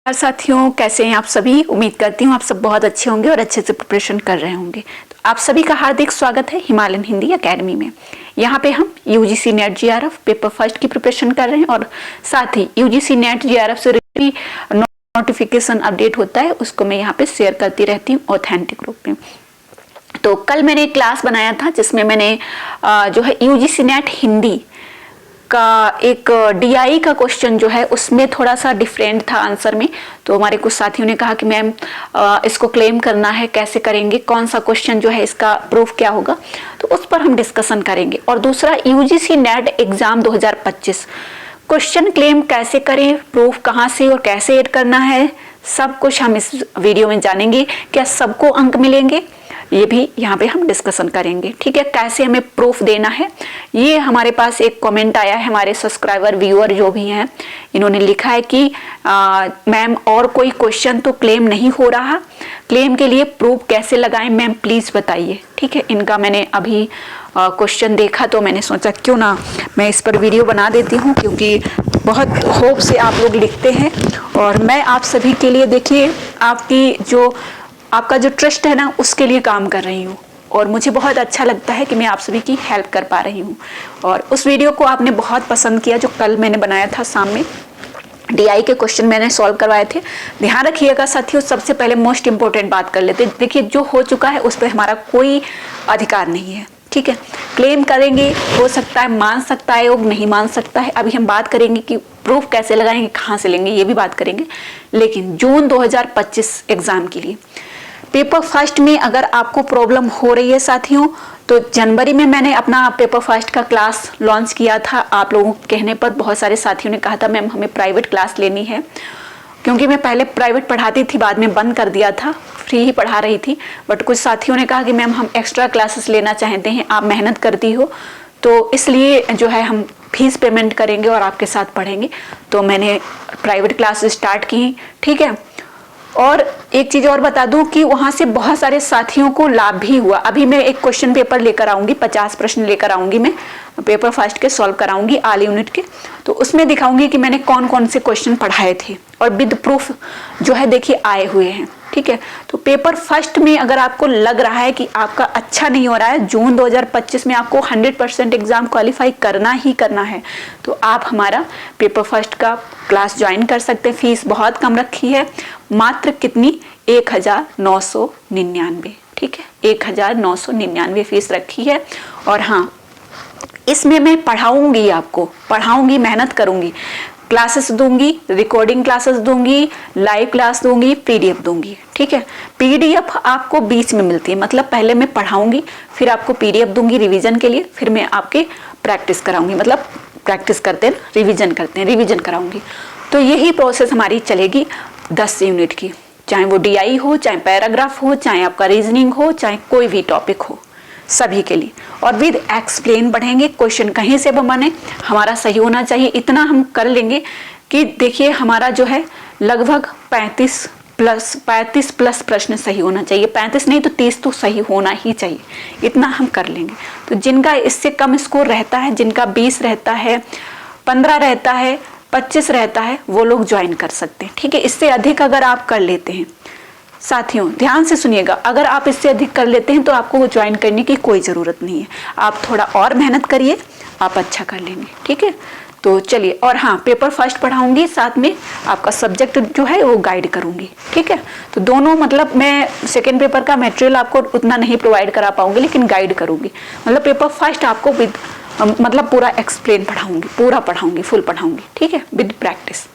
साथियों, कैसे हैं आप सभी। उम्मीद करती हूँ आप सब बहुत अच्छे होंगे और अच्छे से प्रिपरेशन कर रहे होंगे। तो आप सभी का हार्दिक स्वागत है हिमालयन हिंदी एकेडमी में। यहाँ पे हम UGC net GRF paper first की प्रिपरेशन कर रहे हैं और साथ ही यूजीसी नेट जीआरएफ से नोटिफिकेशन अपडेट होता है उसको मैं यहाँ पे शेयर करती रहती हूँ ऑथेंटिक ग्रुप में। तो कल मैंने एक क्लास बनाया था जिसमें मैंने जो है यूजीसी नेट हिंदी का एक डीआई का क्वेश्चन जो है उसमें थोड़ा सा डिफरेंट था आंसर में। तो हमारे कुछ साथियों ने कहा कि मैम इसको क्लेम करना है, कैसे करेंगे, कौन सा क्वेश्चन जो है इसका प्रूफ क्या होगा, तो उस पर हम डिस्कशन करेंगे। और दूसरा UGC net exam 2025 question claim कैसे करें, प्रूफ कहाँ से और कैसे ऐड करना है, सब कुछ हम इस वीडियो में जानेंगे। क्या सबको अंक मिलेंगे, ये भी यहाँ पे हम डिस्कशन करेंगे। ठीक है, कैसे हमें प्रूफ देना है। ये हमारे पास एक कमेंट आया है, हमारे सब्सक्राइबर व्यूअर जो भी हैं, इन्होंने लिखा है कि मैम और कोई क्वेश्चन तो क्लेम नहीं हो रहा, क्लेम के लिए प्रूफ कैसे लगाएं मैम प्लीज बताइए। ठीक है, इनका मैंने अभी क्वेश्चन देखा तो मैंने सोचा क्यों ना मैं इस पर वीडियो बना देती हूँ, क्योंकि बहुत होप से आप लोग लिखते हैं और मैं आप सभी के लिए, देखिए आपका जो ट्रस्ट है ना उसके लिए काम कर रही हूँ और मुझे बहुत अच्छा लगता है कि मैं आप सभी की हेल्प कर पा रही हूँ। और उस वीडियो को आपने बहुत पसंद किया जो कल मैंने बनाया था, सामने डीआई के क्वेश्चन मैंने सॉल्व करवाए थे। ध्यान रखिएगा साथियों, सबसे पहले मोस्ट इंपॉर्टेंट बात कर लेते हैं। देखिए, जो हो चुका है उस पर हमारा कोई अधिकार नहीं है। ठीक है, क्लेम करेंगे, हो सकता है मान सकता है योग, नहीं मान सकता है। अभी हम बात करेंगे कि प्रूफ कैसे लगाएंगे, कहाँ से लेंगे, ये भी बात करेंगे। लेकिन जून 2025 एग्जाम के लिए पेपर फर्स्ट में अगर आपको प्रॉब्लम हो रही है साथियों, तो जनवरी में मैंने अपना पेपर फर्स्ट का क्लास लॉन्च किया था। आप लोगों के कहने पर बहुत सारे साथियों ने कहा था मैम हमें प्राइवेट क्लास लेनी है, क्योंकि मैं पहले प्राइवेट पढ़ाती थी, बाद में बंद कर दिया था, फ्री ही पढ़ा रही थी। बट कुछ साथियों ने कहा कि मैम हम एक्स्ट्रा क्लासेस लेना चाहते हैं, आप मेहनत करती हो तो इसलिए जो है हम फीस पेमेंट करेंगे और आपके साथ पढ़ेंगे। तो मैंने प्राइवेट क्लास स्टार्ट की। ठीक है, और एक चीज और बता दूं कि वहां से बहुत सारे साथियों को लाभ भी हुआ। अभी मैं एक क्वेश्चन पेपर लेकर आऊंगी, 50 प्रश्न लेकर आऊंगी, मैं पेपर फर्स्ट के सॉल्व कराऊंगी आल यूनिट के। तो उसमें दिखाऊंगी कि मैंने कौन कौन से क्वेश्चन पढ़ाए थे और विद प्रूफ जो है देखिए आए हुए हैं। ठीक है, तो पेपर फर्स्ट में अगर आपको लग रहा है कि आपका अच्छा नहीं हो रहा है, जून 2025 में आपको 100% एग्जाम क्वालिफाई करना ही करना है, तो आप हमारा पेपर फर्स्ट का क्लास ज्वाइन कर सकते हैं। फीस बहुत कम रखी है, मात्र कितनी, 1999। ठीक है, 1999 फीस रखी है। और हाँ, इसमें मैं पढ़ाऊंगी, आपको पढ़ाऊंगी, मेहनत करूंगी, क्लासेस दूंगी, रिकॉर्डिंग क्लासेस दूंगी, लाइव क्लास दूंगी, पीडीएफ दूंगी। ठीक है, पीडीएफ आपको बीच में मिलती है, मतलब पहले मैं पढ़ाऊंगी, फिर आपको पीडीएफ दूंगी रिवीजन के लिए, फिर मैं आपके प्रैक्टिस कराऊंगी, मतलब प्रैक्टिस करते हैं, रिवीजन करते हैं, रिवीजन कराऊंगी। तो यही प्रोसेस हमारी चलेगी 10 यूनिट की, चाहे वो डीआई हो, चाहे पैराग्राफ हो, चाहे आपका रीजनिंग हो, चाहे कोई भी टॉपिक हो, सभी के लिए। और विद एक्सप्लेन बढ़ेंगे, क्वेश्चन कहीं से भी बने हमारा सही होना चाहिए। इतना हम कर लेंगे कि देखिए हमारा जो है लगभग 35 प्लस प्रश्न सही होना चाहिए। 35 नहीं तो 30 तो सही होना ही चाहिए, इतना हम कर लेंगे। तो जिनका इससे कम स्कोर रहता है, जिनका 20 रहता है, 15 रहता है, 25 रहता है, वो लोग ज्वाइन कर सकते हैं। ठीक है, इससे अधिक अगर आप कर लेते हैं साथियों, ध्यान से सुनिएगा, अगर आप इससे अधिक कर लेते हैं तो आपको वो ज्वाइन करने की कोई ज़रूरत नहीं है। आप थोड़ा और मेहनत करिए, आप अच्छा कर लेंगे। ठीक है, तो चलिए। और हाँ, पेपर फर्स्ट पढ़ाऊंगी, साथ में आपका सब्जेक्ट जो है वो गाइड करूंगी। ठीक है, तो दोनों, मतलब मैं सेकेंड पेपर का मटेरियल आपको उतना नहीं प्रोवाइड करा पाऊंगी, लेकिन गाइड करूंगी। मतलब पेपर फर्स्ट आपको विद मतलब पूरा एक्सप्लेन पढ़ाऊंगी, पूरा पढ़ाऊंगी, फुल पढ़ाऊंगी। ठीक है, विद प्रैक्टिस।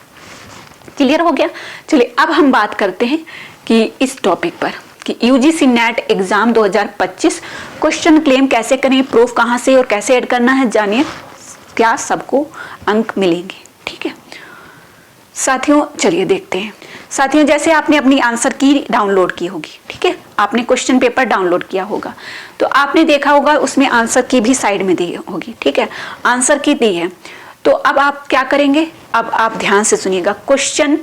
क्लियर हो गया। चलिए अब हम बात करते हैं कि इस टॉपिक पर कि UGC net exam 2025 question claim कैसे करें, प्रूफ कहां से और कैसे ऐड करना है, जानिए क्या सबको अंक मिलेंगे। ठीक है साथियों, चलिए देखते हैं। साथियों, जैसे आपने अपनी आंसर की डाउनलोड की होगी, ठीक है, आपने क्वेश्चन पेपर डाउनलोड किया होगा, तो आपने देखा होगा उसमें आंसर की भी साइड में दी होगी। ठीक है, आंसर की दी है। तो अब आप क्या करेंगे, अब आप ध्यान से सुनिएगा। क्वेश्चन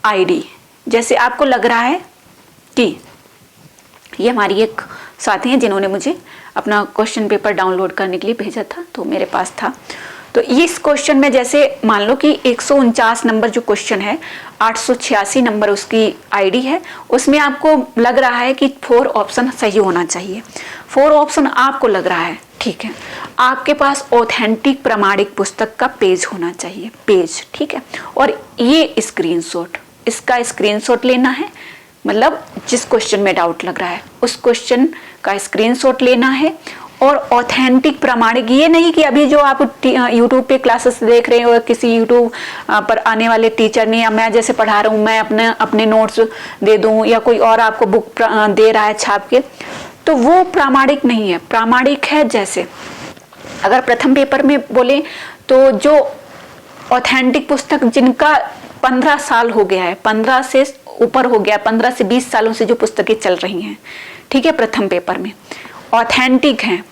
आईडी, जैसे आपको लग रहा है कि ये हमारी एक साथी है जिन्होंने मुझे अपना क्वेश्चन पेपर डाउनलोड करने के लिए भेजा था, तो मेरे पास था, तो इस क्वेश्चन में जैसे मान लो कि 149 नंबर जो क्वेश्चन है, 886 नंबर उसकी आईडी है, उसमें आपको लग रहा है कि 4 ऑप्शन सही होना चाहिए। 4 ऑप्शन आपको लग रहा है, ठीक है। आपके पास ऑथेंटिक प्रामाणिक पुस्तक का पेज होना चाहिए, पेज, ठीक है। और ये स्क्रीनशॉट, इसका स्क्रीनशॉट लेना है, मतलब जिस क्वेश्चन में डाउट लग रहा है उस क्वेश्चन का स्क्रीनशॉट लेना है। और ऑथेंटिक प्रामाणिक, ये नहीं कि अभी जो आप यूट्यूब पे क्लासेस देख रहे हो, किसी यूट्यूब पर आने वाले टीचर ने या मैं जैसे पढ़ा रहा हूँ, मैं अपने नोट्स दे दूँ या कोई और आपको बुक दे रहा है छाप के, तो वो प्रामाणिक नहीं है। प्रामाणिक है जैसे अगर प्रथम पेपर में बोले तो जो ऑथेंटिक पुस्तक जिनका 15 साल हो गया है, 15 से ऊपर हो गया, 15 से 20 सालों से जो पुस्तकें चल रही हैं, ठीक है, प्रथम पेपर में ऑथेंटिक हैं,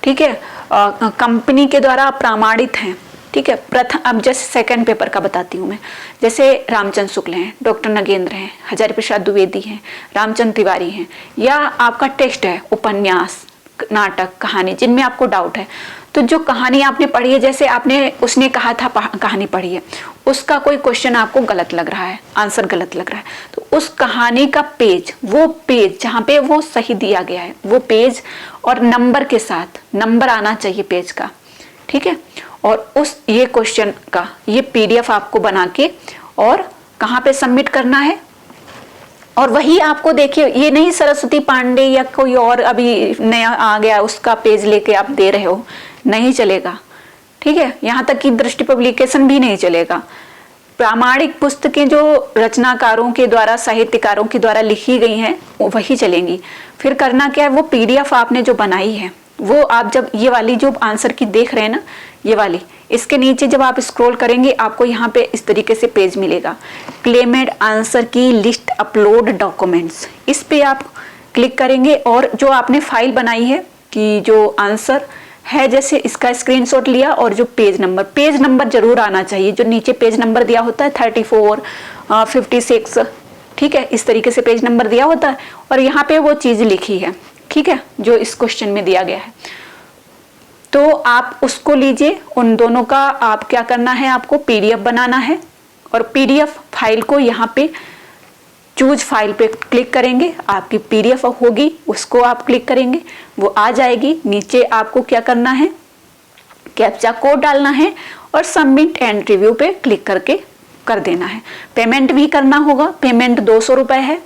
ठीक है, कंपनी के द्वारा प्रमाणित हैं, ठीक है। प्रथम, अब जैसे सेकंड पेपर का बताती हूँ मैं, जैसे रामचंद्र शुक्ल हैं, डॉक्टर नगेंद्र हैं, हजारी प्रसाद द्विवेदी हैं, रामचंद्र तिवारी हैं, या आपका टेक्स्ट है उपन्यास, नाटक, कहानी, जिनमें आपको डाउट है, तो जो कहानी आपने पढ़ी है, जैसे आपने उसने कहा था कहानी पढ़ी है, उसका कोई क्वेश्चन आपको गलत लग रहा है, आंसर गलत लग रहा है, तो उस कहानी का पेज, वो पेज जहाँ पे वो सही दिया गया है, वो पेज और नंबर के साथ, नंबर आना चाहिए पेज का, ठीक है। और उस ये क्वेश्चन का ये PDF आपको बना के और कहाँ पे सबमिट करना है। और वही आपको देखिए, ये नहीं सरस्वती पांडे या कोई और अभी नया आ गया उसका पेज लेके आप दे रहे हो, नहीं चलेगा, ठीक है। यहाँ तक कि दृष्टि पब्लिकेशन भी नहीं चलेगा। प्रामाणिक पुस्तकें जो रचनाकारों के द्वारा, साहित्यकारों के द्वारा लिखी गई हैं वही चलेंगी। फिर करना क्या है, वो PDF आपने जो बनाई है वो आप जब ये वाली जो आंसर की देख रहे हैं ना, ये वाली, इसके नीचे जब आप स्क्रॉल करेंगे आपको यहाँ पे इस तरीके से पेज मिलेगा, क्लेमेड आंसर की लिस्ट अपलोड डॉक्यूमेंट्स, इस पे आप क्लिक करेंगे और जो आपने फाइल बनाई है कि जो आंसर है, जैसे इसका स्क्रीनशॉट लिया और जो पेज नंबर जरूर आना चाहिए, जो नीचे पेज नंबर दिया होता है 34, 56, ठीक है, इस तरीके से पेज नंबर दिया होता है और यहाँ पे वो चीज लिखी है, ठीक है, जो इस क्वेश्चन में दिया गया है। तो आप उसको लीजिए, उन दोनों का आप क्या करना है, आपको PDF बनाना है और PDF फाइल को यहाँ पे चूज फाइल पे क्लिक करेंगे, आपकी PDF होगी, उसको आप क्लिक करेंगे, वो आ जाएगी। नीचे आपको क्या करना है, कैप्चा कोड डालना है और सबमिट एंड रिव्यू पे क्लिक करके कर देना है। पेमेंट भी करना होगा, पेमेंट 200 रुपए है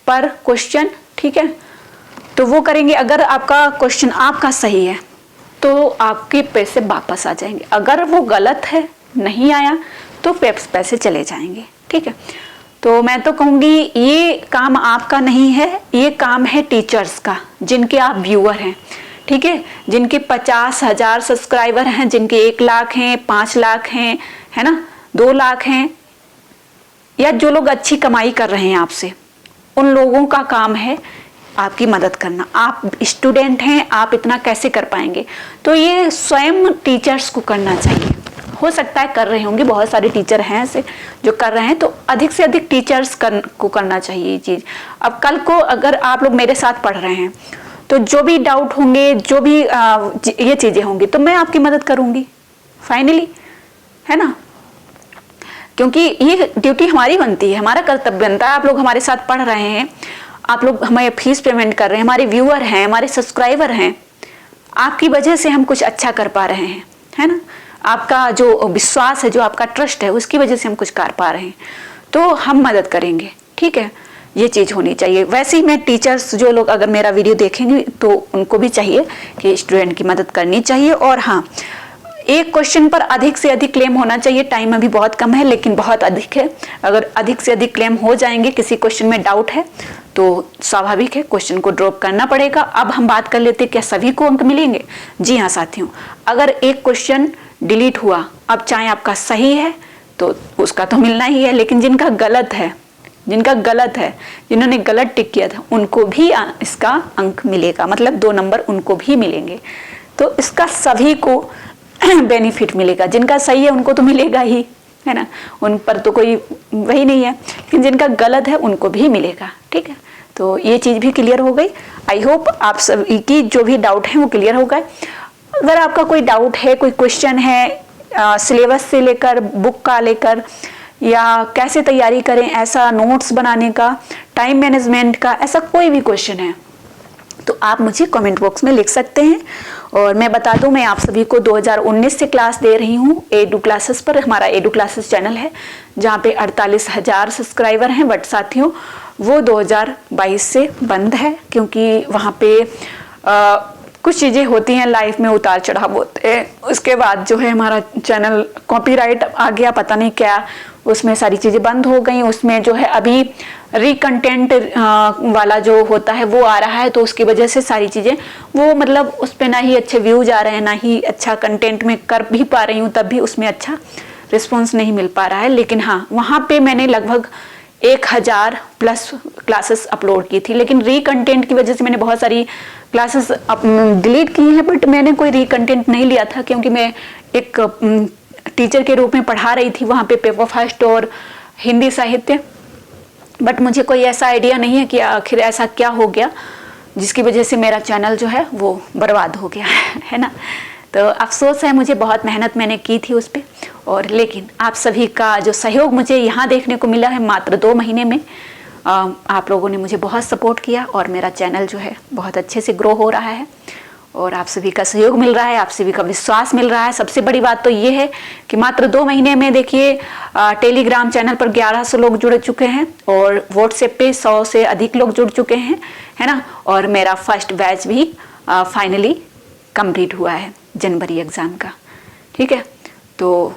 पर क्वेश्चन, ठीक है, तो वो करेंगे। अगर आपका क्वेश्चन आपका सही है तो आपके पैसे वापस आ जाएंगे, अगर वो गलत है, नहीं आया, तो पैसे चले जाएंगे, ठीक है। तो मैं तो कहूँगी ये काम आपका नहीं है, ये काम है टीचर्स का, जिनके आप व्यूअर हैं, ठीक है, जिनके 50,000 सब्सक्राइबर हैं, जिनके 1 लाख हैं, 5 लाख हैं, है ना, 2 लाख हैं, या जो लोग अच्छी कमाई कर रहे हैं आपसे, उन लोगों का काम है आपकी मदद करना। आप स्टूडेंट हैं, आप इतना कैसे कर पाएंगे, तो ये स्वयं टीचर्स को करना चाहिए। हो सकता है कर रहे होंगे, बहुत सारे टीचर हैं ऐसे जो कर रहे हैं, तो अधिक से अधिक टीचर्स को करना चाहिए ये चीज। अब कल को अगर आप लोग मेरे साथ पढ़ रहे हैं तो जो भी डाउट होंगे, जो भी ये चीजें होंगी, तो मैं आपकी मदद करूंगी फाइनली, है ना, क्योंकि ये ड्यूटी हमारी बनती है, हमारा कर्तव्य बनता है। आप लोग हमारे साथ पढ़ रहे हैं, आप लोग हमें फीस पेमेंट कर रहे हैं, हमारे व्यूअर हैं, हमारे सब्सक्राइबर हैं, आपकी वजह से हम कुछ अच्छा कर पा रहे हैं, है ना, आपका जो विश्वास है, जो आपका ट्रस्ट है, उसकी वजह से हम कुछ कर पा रहे हैं, तो हम मदद करेंगे, ठीक है, ये चीज होनी चाहिए। वैसे ही मैं टीचर्स जो लोग अगर मेरा वीडियो देखेंगे तो उनको भी चाहिए कि स्टूडेंट की मदद करनी चाहिए। और हाँ, एक क्वेश्चन पर अधिक से अधिक क्लेम होना चाहिए, टाइम अभी बहुत कम है लेकिन बहुत अधिक है। अगर अधिक से अधिक क्लेम हो जाएंगे, किसी क्वेश्चन में डाउट है तो स्वाभाविक है क्वेश्चन को ड्रॉप करना पड़ेगा। अब हम बात कर लेते हैं क्या सभी को अंक मिलेंगे। जी हाँ साथियों, अगर एक क्वेश्चन डिलीट हुआ, अब चाहे आपका सही है तो उसका तो मिलना ही है, लेकिन जिनका गलत है, जिन्होंने गलत टिक किया था, उनको भी इसका अंक मिलेगा, मतलब 2 नंबर उनको भी मिलेंगे। तो इसका सभी को बेनिफिट मिलेगा। जिनका सही है उनको तो मिलेगा ही, है ना, उन पर तो कोई वही नहीं है, लेकिन जिनका गलत है उनको भी मिलेगा, ठीक है। तो ये चीज भी क्लियर हो गई। आई होप आप सभी की जो भी डाउट है वो क्लियर हो गए। अगर आपका कोई डाउट है, कोई क्वेश्चन है, सिलेबस से लेकर बुक का लेकर या कैसे तैयारी करें, ऐसा नोट्स बनाने का, टाइम मैनेजमेंट का, ऐसा कोई भी क्वेश्चन है तो आप मुझे कमेंट बॉक्स में लिख सकते हैं। और मैं बता दूं, मैं आप सभी को 2019 से क्लास दे रही हूं एडू क्लासेस पर। हमारा एडू क्लासेस चैनल है जहां पे 48,000 सब्सक्राइबर हैं, बट साथियों वो 2022 से बंद है क्योंकि वहां पे कुछ चीज़ें होती हैं लाइफ में, उतार चढ़ाव होते हैं। उसके बाद जो है हमारा चैनल कॉपीराइट आ गया, पता नहीं क्या, उसमें सारी चीज़ें बंद हो गई। उसमें जो है अभी रिकंटेंट वाला जो होता है वो आ रहा है, तो उसकी वजह से सारी चीज़ें वो मतलब उस पर ना ही अच्छे व्यूज आ रहे हैं, ना ही अच्छा कंटेंट में कर भी पा रही हूँ, तब भी उसमें अच्छा रिस्पॉन्स नहीं मिल पा रहा है। लेकिन हाँ, वहाँ पे मैंने लगभग 1000 प्लस क्लासेस अपलोड की थी, लेकिन रिकंटेंट की वजह से मैंने बहुत सारी क्लासेस डिलीट की हैं, बट मैंने कोई रिकंटेंट नहीं लिया था क्योंकि मैं एक टीचर के रूप में पढ़ा रही थी वहाँ पे पेपर फर्स्ट और हिंदी साहित्य। बट मुझे कोई ऐसा आइडिया नहीं है कि आखिर ऐसा क्या हो गया जिसकी वजह से मेरा चैनल जो है वो बर्बाद हो गया है ना। तो अफसोस है, मुझे बहुत मेहनत मैंने की थी उस पर। और लेकिन आप सभी का जो सहयोग मुझे यहाँ देखने को मिला है मात्र 2 महीने में, आप लोगों ने मुझे बहुत सपोर्ट किया और मेरा चैनल जो है बहुत अच्छे से ग्रो हो रहा है और आप सभी का सहयोग मिल रहा है, आप सभी का विश्वास मिल रहा है। सबसे बड़ी बात तो ये है कि मात्र 2 महीने में देखिए टेलीग्राम चैनल पर 1100 लोग जुड़ चुके हैं और व्हाट्सएप पे 100 से अधिक लोग जुड़ चुके हैं, है ना। और मेरा फर्स्ट बैच भी फाइनली कंप्लीट हुआ है जनवरी एग्ज़ाम का, ठीक है। तो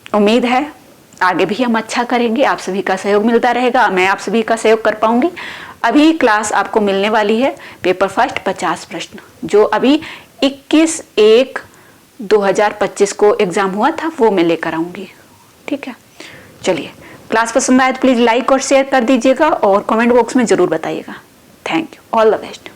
उम्मीद है आगे भी हम अच्छा करेंगे, आप सभी का सहयोग मिलता रहेगा, मैं आप सभी का सहयोग कर पाऊंगी। अभी क्लास आपको मिलने वाली है पेपर फर्स्ट 50 प्रश्न, जो अभी 21/1/2025 को एग्जाम हुआ था, वो मैं लेकर आऊंगी, ठीक है। चलिए, क्लास पसंद आए तो प्लीज़ लाइक और शेयर कर दीजिएगा और कमेंट बॉक्स में ज़रूर बताइएगा। Thank you, all the best.